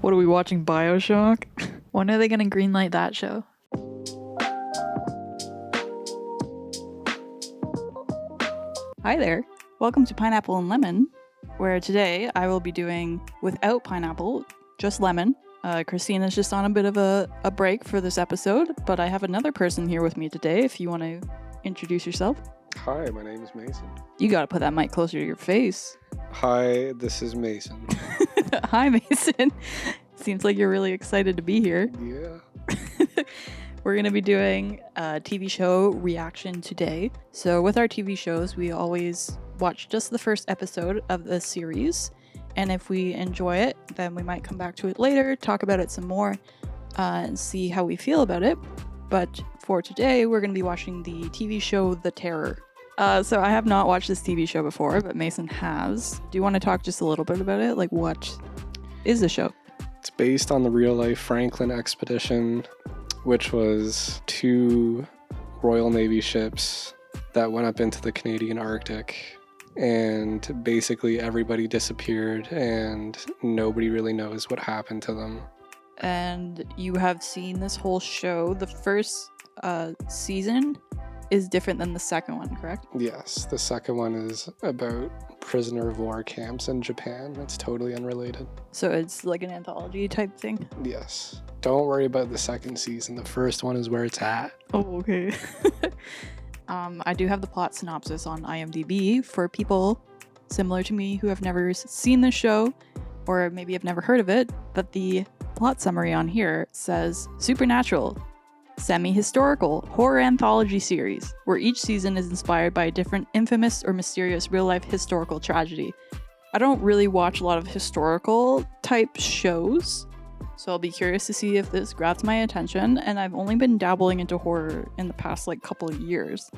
What are we watching, BioShock? When are they gonna greenlight that show? Hi there. Welcome to Pineapple and Lemon, where today I will be doing without pineapple, just lemon. Christina's just on a bit of a break for this episode, but I have another person here with me today if you want to introduce yourself. Hi, my name is Mason. You gotta put that mic closer to your face. Hi, this is Mason. Hi, Mason. Seems like you're really excited to be here. Yeah. We're going to be doing a TV show reaction today. So with our TV shows, we always watch just the first episode of the series. And if we enjoy it, then we might come back to it later, talk about it some more, and see how we feel about it. But for today, we're going to be watching the TV show The Terror. So I have not watched this TV show before, but Mason has. Do you want to talk just a little bit about it? Like, what is the show? It's based on the real-life Franklin expedition, which was 2 Royal Navy ships that went up into the Canadian Arctic. And basically everybody disappeared and nobody really knows what happened to them. And you have seen this whole show. The first season is different than the second one, correct? Yes, the second one is about prisoner of war camps in Japan. It's totally unrelated. So it's like an anthology type thing? Yes. Don't worry about the second season. The first one is where it's at. Oh, okay. I do have the plot synopsis on IMDb for people similar to me who have never seen the show or maybe have never heard of it, but the plot summary on here says supernatural, semi-historical horror anthology series where each season is inspired by a different infamous or mysterious real-life historical tragedy. I don't really watch a lot of historical type shows, so I'll be curious to see if this grabs my attention, and I've only been dabbling into horror in the past couple of years.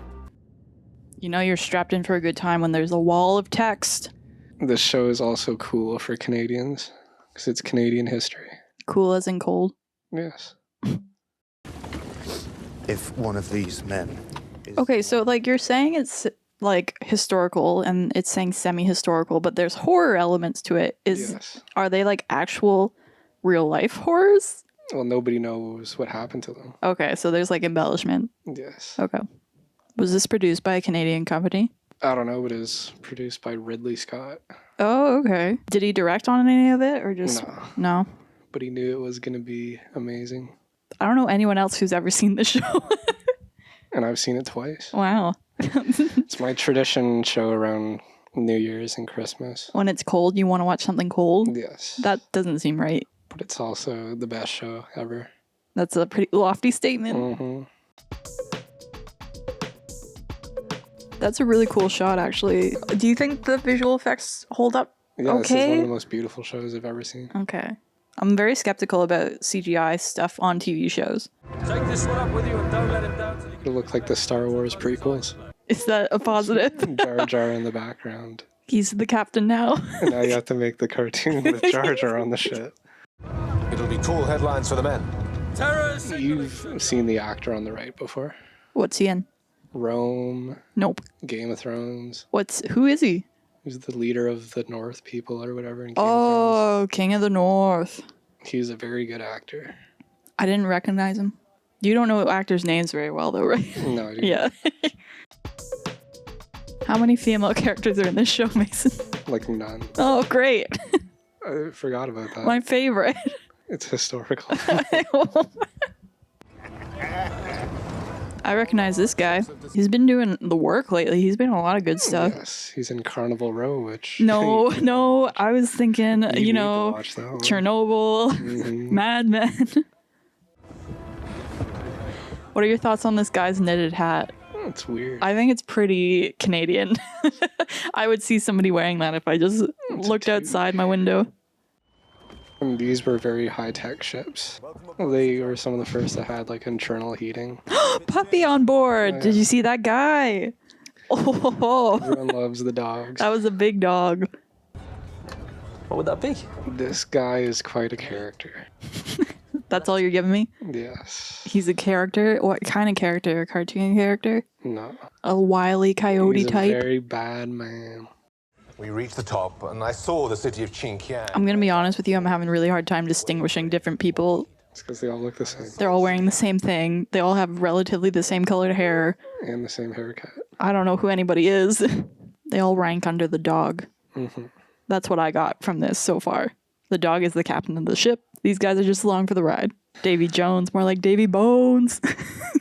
You know you're strapped in for a good time when there's a wall of text. This show is also cool for Canadians because it's Canadian history. Cool as in cold? Yes. If one of these men is... Okay, so you're saying it's historical and it's saying semi-historical, but there's horror elements to it. Yes. Are they actual real life horrors? Well, nobody knows what happened to them. Okay, so there's embellishment. Yes. Okay. Was this produced by a Canadian company? I don't know. It is produced by Ridley Scott. Oh, okay. Did he direct on any of it or just... No? But he knew it was going to be amazing. I don't know anyone else who's ever seen the show. And I've seen it twice. Wow. It's my tradition show around New Year's and Christmas. When it's cold, you want to watch something cold? Yes. That doesn't seem right. But it's also the best show ever. That's a pretty lofty statement. Mm-hmm. That's a really cool shot, actually. Do you think the visual effects hold up? Yeah, okay. This is one of the most beautiful shows I've ever seen. Okay. I'm very skeptical about CGI stuff on TV shows. Take this one up with you and don't let him down till you It'll look like the Star Wars prequels. Is that a positive? Jar Jar in the background. He's the captain now. And now you have to make the cartoon with Jar Jar on the shit. It'll be cool headlines for the men. Terrorists! You've seen the actor on the right before. What's he in? Rome, Nope. Game of Thrones. Who is he? He's the leader of the North people or whatever in Game of Oh, King of the North. Thrones. He's a very good actor. I didn't recognize him. You don't know actors' names very well, though, right? No, I do Yeah. How many female characters are in this show, Mason? none. Oh, great. I forgot about that. My favorite. It's historical. I recognize this guy. He's been doing the work lately. He's been in a lot of good stuff. Yes, he's in Carnival Row, which... No, I was thinking, need to watch that one. Chernobyl, Mhm. Mad Men. What are your thoughts on this guy's knitted hat? It's weird. I think it's pretty Canadian. I would see somebody wearing that if I just looked outside my window. And these were very high-tech ships. They were some of the first that had internal heating. Puppy on board. Oh, yeah. Did you see that guy? Oh, Everyone loves the dogs. that was a big dog. What would that be? This guy is quite a character. That's all you're giving me? Yes. He's a character? What kind of character? A cartoon character? No. A wily coyote He's a type? very bad man. We reached the top, and I saw the city of Qingqiang. I'm gonna be honest with you, I'm having a really hard time distinguishing different people. It's because they all look the same. They're all wearing the same thing. They all have relatively the same colored hair. And the same haircut. I don't know who anybody is. They all rank under the dog. Mm-hmm. That's what I got from this so far. The dog is the captain of the ship. These guys are just along for the ride. Davy Jones, more like Davy Bones.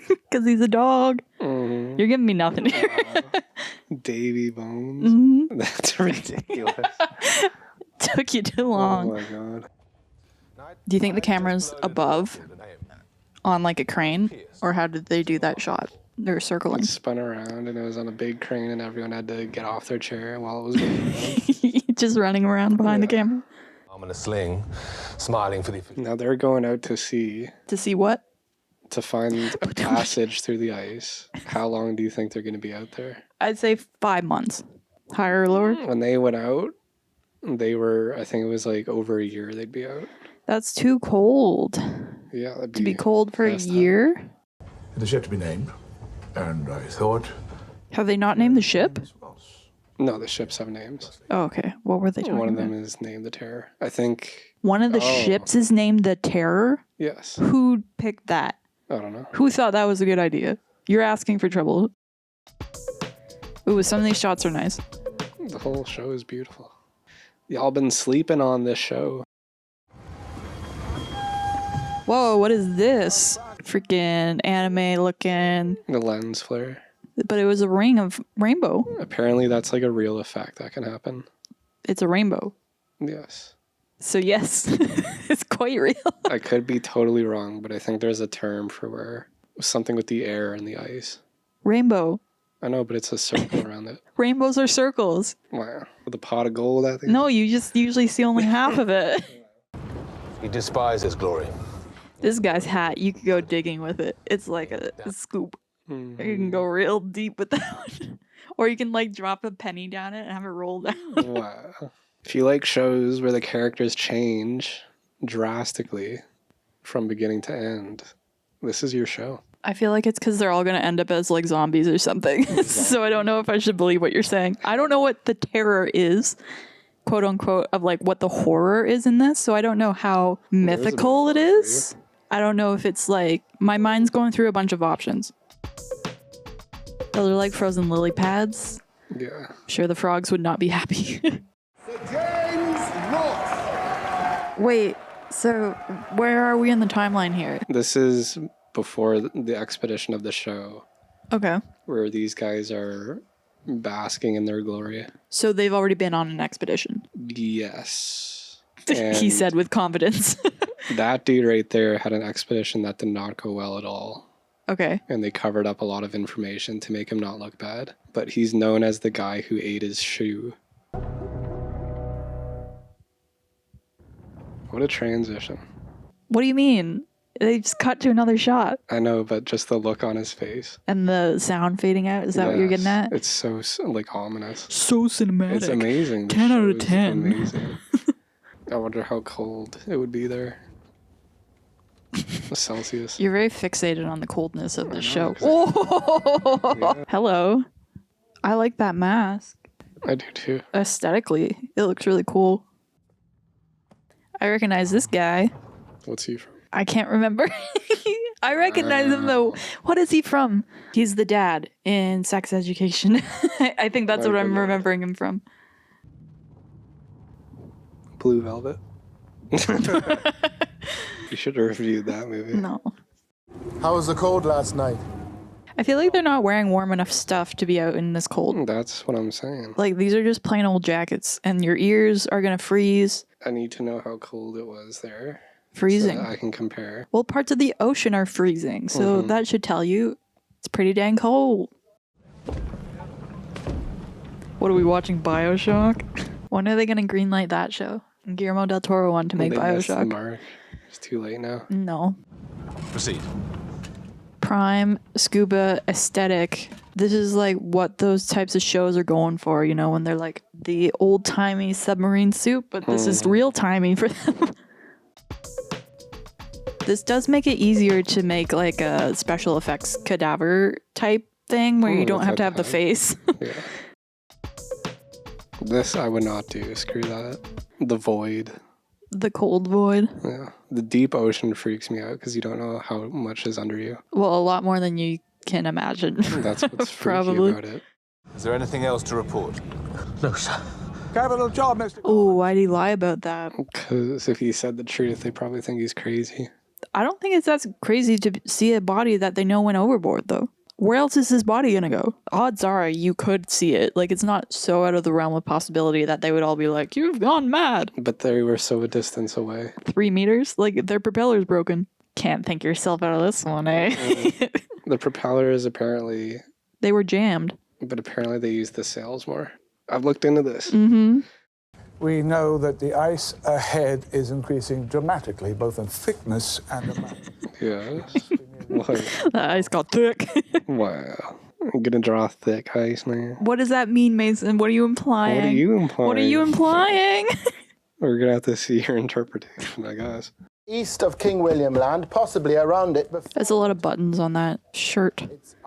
Because he's a dog. Mm-hmm. You're giving me nothing here. Davy Bones? Mm-hmm. That's ridiculous. Took you too long. Oh my god. Do you think the camera's above on like a crane? Or how did they do that shot? They're circling. It spun around and it was on a big crane and everyone had to get off their chair while it was going around. Just running around behind the camera. I'm in a sling, smiling for the... Now they're going out to sea. To see what? To find a passage through the ice. How long do you think they're going to be out there? I'd say 5 months. Higher or lower? When they went out, they were, I think it was like over a year they'd be out. That's too cold. Yeah, that'd To be cold for a year? It is yet to be named, and I thought... Have they not named the ship? No, the ships have names. Oh, okay. What were they talking One of about? them is named the Terror. I think... One of the ships is named the Terror? Yes. Who picked that? I don't know. Who thought that was a good idea? You're asking for trouble. Ooh, some of these shots are nice. The whole show is beautiful. Y'all been sleeping on this show. Whoa, what is this? Freaking anime looking. The lens flare. But it was a ring of rainbow. Apparently that's like a real effect that can happen. It's a rainbow. Yes. So yes, it's quite real. I could be totally wrong, but I think there's a term for where something with the air and the ice. Rainbow. I know, but it's a circle around it. Rainbows are circles. Wow. With a pot of gold, I think. No, you just usually see only half of it. He despises glory. This guy's hat, you could go digging with it. It's like a scoop. Mm-hmm. You can go real deep with that one. Or you can like drop a penny down it and have it roll down. Wow. If you like shows where the characters change drastically from beginning to end, this is your show. I feel like it's because they're all going to end up as like zombies or something. So I don't know if I should believe what you're saying. I don't know what the terror is, quote unquote, of like what the horror is in this. So I don't know how mythical it is. I don't know if it's like, my mind's going through a bunch of options. Those are like frozen lily pads. Yeah. I'm sure the frogs would not be happy. Wait, so where are we in the timeline here? This is before the expedition of the show, Okay. where these guys are basking in their glory. So they've already been on an expedition. Yes. He And said with confidence. that dude right there had an expedition that did not go well at all. Okay. And they covered up a lot of information to make him not look bad. But he's known as the guy who ate his shoe. What a transition. What do you mean? They just cut to another shot. I know, but just the look on his face. And the sound fading out? Is that what you're getting Yes. at? It's so like ominous. So cinematic. It's amazing. The 10 out of show is 10. Amazing. I wonder how cold it would be there. Celsius. You're very fixated on the coldness of the show. 'cause Oh! Hello. I like that mask. I do too. Aesthetically, it looks really cool. I recognize this guy. What's he from? I can't remember. I recognize him though. What is he from? He's the dad in Sex Education. I think that's what I'm remembering him from. Blue Velvet. You should have reviewed that movie. No. How was the cold last night? I feel like they're not wearing warm enough stuff to be out in this cold. That's what I'm saying. Like, these are just plain old jackets, and your ears are gonna freeze. I need to know how cold it was there. Freezing. So that I can compare. Well, parts of the ocean are freezing, so that should tell you it's pretty dang cold. What are we watching, BioShock? When are they gonna greenlight that show? Guillermo del Toro wanted to make They missed the BioShock. mark. It's too late now. No. Proceed. Prime, scuba, aesthetic. This is like what those types of shows are going for, you know, when they're like the old-timey submarine suit, but this is real-timey for them. This does make it easier to make like a special effects cadaver type thing where you don't have to have the face. Yeah. This I would not do. Screw that. The void. The cold void. Yeah. The deep ocean freaks me out because you don't know how much is under you. Well, a lot more than you can imagine. That's what's freaky Probably. about it. Is there anything else to report? No, sir. Capital job, Mr. Oh, why'd he lie about that? Because if he said the truth, they probably think he's crazy. I don't think it's that crazy to see a body that they know went overboard, though. Where else is his body gonna go? Odds are you could see it. Like, it's not so out of the realm of possibility that they would all be like, you've gone mad. But they were so a distance away. 3 meters? Like, their propeller's broken. Can't think yourself out of this one, eh? The propeller is apparently... They were jammed. But apparently they use the sails more. I've looked into this. Mm-hmm. We know that the ice ahead is increasing dramatically, both in thickness and amount. Yes. What? That ice got thick. Wow. I'm gonna draw thick ice now. What does that mean, Mason? What are you implying? What are you implying? What are you implying? We're gonna have to see your interpretation, I guess. East of King William Land, possibly around it. There's a lot of buttons on that shirt.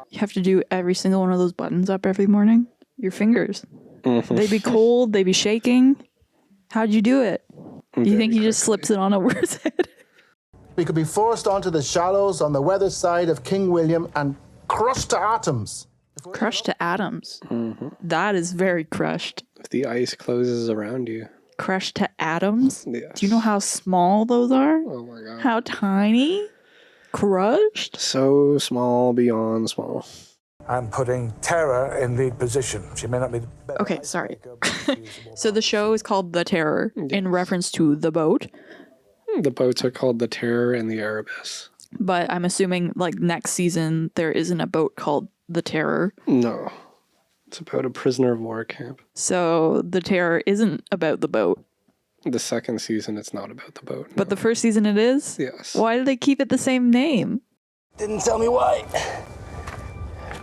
You have to do every single one of those buttons up every morning. Your fingers. Mm-hmm. They'd be cold. They'd be shaking. How'd you do it? You think he just quickly. slips it on a word's head? We could be forced onto the shallows on the weather side of King William and crushed to atoms. Crushed to atoms. Mm-hmm. That is very crushed. If the ice closes around you. Crushed to atoms? Yes. Do you know how small those are? Oh my god. How tiny? Crushed? So small beyond small. I'm putting Terror in lead position. She may not be the best. Okay, sorry. So the show is called The Terror in reference to the boat. The boats are called the Terror and the Erebus. But I'm assuming, like, next season, there isn't a boat called The Terror. No. It's about a prisoner of war camp. So The Terror isn't about the boat. The second season, it's not about the boat. But the first season it is? Yes. Why did they keep it the same name? Didn't tell me why.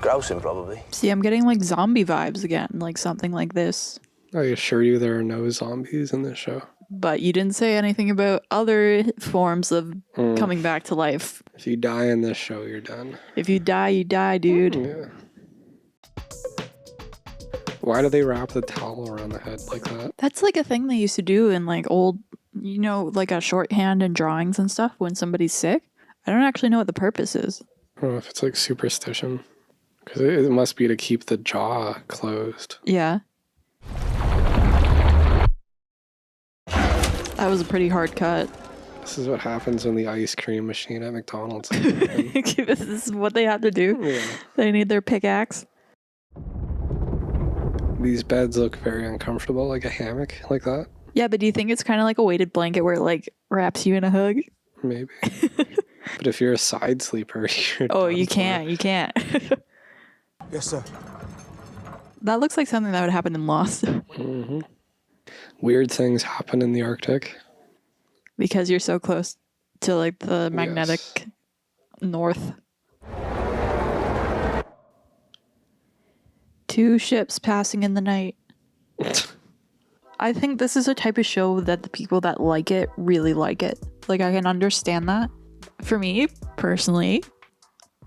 Grousing, probably. See, I'm getting, like, zombie vibes again. Like, something like this. I assure you there are no zombies in this show. But you didn't say anything about other forms of coming back to life. If you die in this show, you're done. If you die, dude. Yeah. Why do they wrap the towel around the head like that? That's like a thing they used to do in like old, you know, like a shorthand and drawings and stuff when somebody's sick. I don't actually know what the purpose is. I don't know if it's like superstition. Because it must be to keep the jaw closed. Yeah. That was a pretty hard cut. This is what happens when the ice cream machine at McDonald's. This is what they have to do. Yeah. They need their pickaxe. These beds look very uncomfortable, like a hammock like that. Yeah, but do you think it's kind of like a weighted blanket where it like wraps you in a hug? Maybe. But if you're a side sleeper, you're Oh, done you for. can't. You can't. Yes, sir. That looks like something that would happen in Lost. Mm-hmm. Weird things happen in the Arctic. Because you're so close to like the magnetic north. 2 ships passing in the night. I think this is a type of show that the people that like it really like it. Like, I can understand that. For me, personally,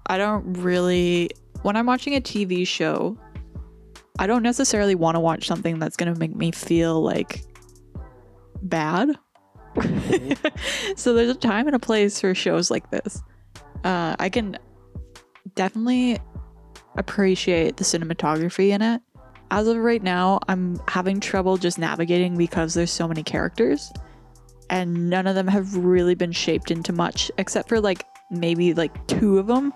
I don't really... When I'm watching a TV show, I don't necessarily want to watch something that's going to make me feel, like, bad. So there's a time and a place for shows like this. I can definitely appreciate the cinematography in it. As of right now, I'm having trouble just navigating because there's so many characters and none of them have really been shaped into much, except for like maybe like 2 of them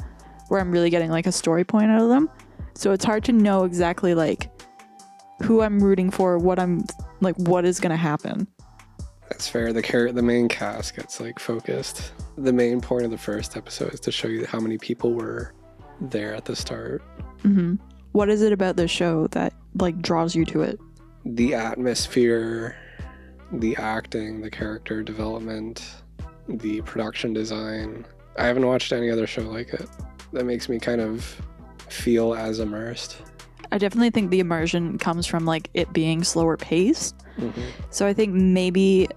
where I'm really getting like a story point out of them. So it's hard to know exactly like who I'm rooting for, what I'm like, what is gonna happen. That's fair. The main cast gets like focused. The main point of the first episode is to show you how many people were there at the start. Mm-hmm. What is it about this show that like draws you to it? The atmosphere, the acting, the character development, the production design. I haven't watched any other show like it. That makes me kind of feel as immersed. I definitely think the immersion comes from like it being slower paced. Mm-hmm. So I think maybe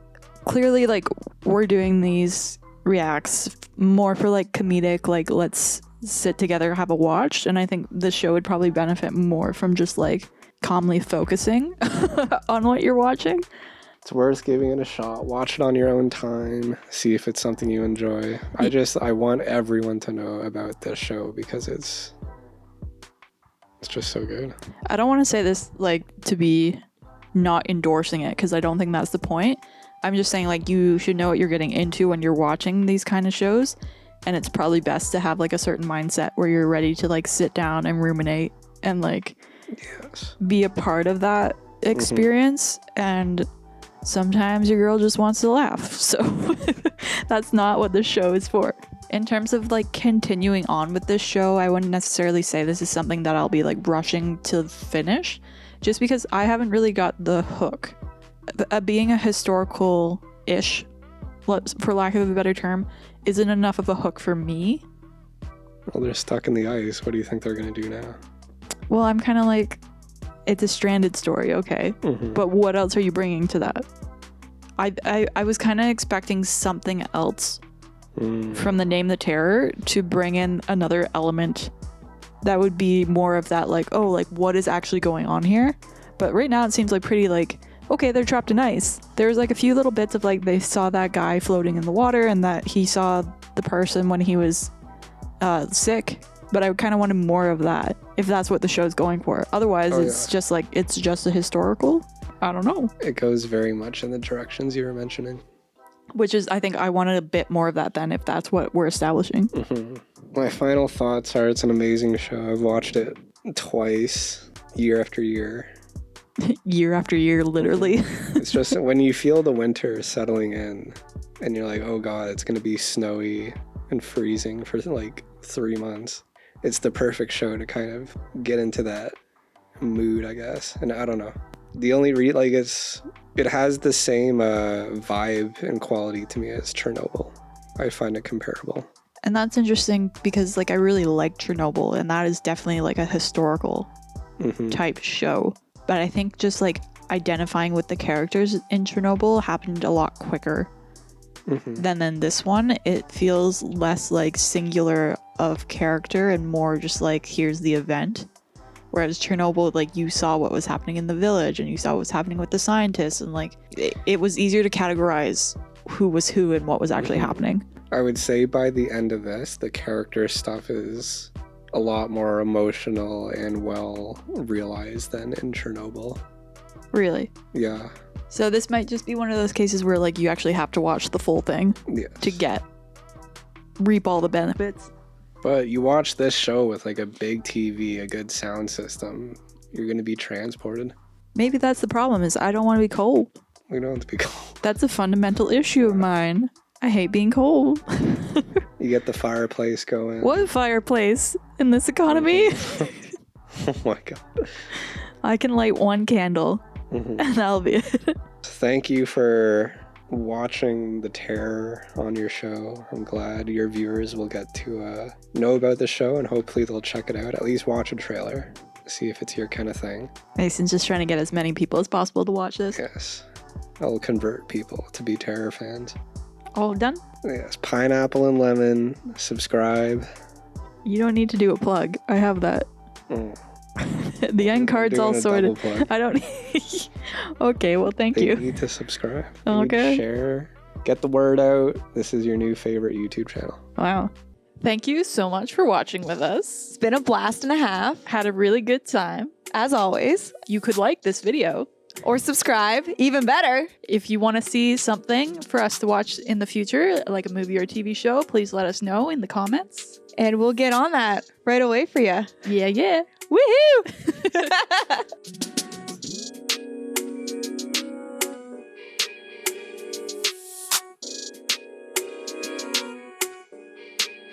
clearly like we're doing these reacts more for like comedic, like let's sit together, have a watch. And I think the show would probably benefit more from just like calmly focusing on what you're watching. It's worth giving it a shot. Watch it on your own time. See if it's something you enjoy. I want everyone to know about this show because it's just so good. I don't want to say this like to be not endorsing it because I don't think that's the point. I'm just saying like you should know what you're getting into when you're watching these kind of shows, and it's probably best to have like a certain mindset where you're ready to like sit down and ruminate and like be a part of that experience. And sometimes your girl just wants to laugh, so that's not what this show is for. In terms of like continuing on with this show, I wouldn't necessarily say this is something that I'll be like rushing to finish, just because I haven't really got the hook. Being a historical-ish, for lack of a better term, isn't enough of a hook for me. Well, they're stuck in the ice. What do you think they're going to do now? Well, I'm kind of like, it's a stranded story, okay? But what else are you bringing to that? I was kind of expecting something else from the Name the Terror to bring in another element that would be more of that, like, oh, like, what is actually going on here? But right now it seems like pretty, like, okay, they're trapped in ice. There's, like, a few little bits of, like, they saw that guy floating in the water and that he saw the person when he was sick. But I kind of wanted more of that, if that's what the show's going for. Otherwise, it's just like, it's just a historical. I don't know. It goes very much in the directions you were mentioning. Which is, I think I wanted a bit more of that then, if that's what we're establishing. My final thoughts are it's an amazing show. I've watched it twice, year after year. Year after year, literally. It's just when you feel the winter settling in and you're like, oh God, it's going to be snowy and freezing for like 3 months. It's the perfect show to kind of get into that mood, I guess. And I don't know. The only it has the same vibe and quality to me as Chernobyl. I find it comparable. And that's interesting because like I really like Chernobyl, and that is definitely like a historical type show. But I think just like identifying with the characters in Chernobyl happened a lot quicker than in this one. It feels less like singular of character and more just like here's the event. Whereas Chernobyl, like you saw what was happening in the village and you saw what was happening with the scientists, and like it was easier to categorize who was who and what was actually happening. I would say by the end of this, the character stuff is a lot more emotional and well realized than in Chernobyl. Really? Yeah. So this might just be one of those cases where like you actually have to watch the full thing to reap all the benefits. But you watch this show with like a big TV, a good sound system, you're going to be transported. Maybe that's the problem, is I don't want to be cold. We don't have to be cold. That's a fundamental issue of mine. I hate being cold. You get the fireplace going. What fireplace in this economy? Oh my God. I can light one candle and that'll be it. Thank you for watching The Terror on your show. I'm glad your viewers will get to know about the show, and hopefully they'll check it out. At least watch a trailer. See if it's your kind of thing. Mason's just trying to get as many people as possible to watch this. Yes. I'll convert people to be Terror fans. All done? Yes. Pineapple and lemon. Subscribe. You don't need to do a plug. I have that. The end card's all sorted. I don't. Okay, well, thank you. You need to subscribe. Okay. You need to share. Get the word out. This is your new favorite YouTube channel. Wow. Thank you so much for watching with us. It's been a blast and a half. Had a really good time. As always. You could like this video. Or subscribe, even better. If you want to see something for us to watch in the future, like a movie or a TV show, please let us know in the comments. And we'll get on that right away for you. Yeah. Woohoo!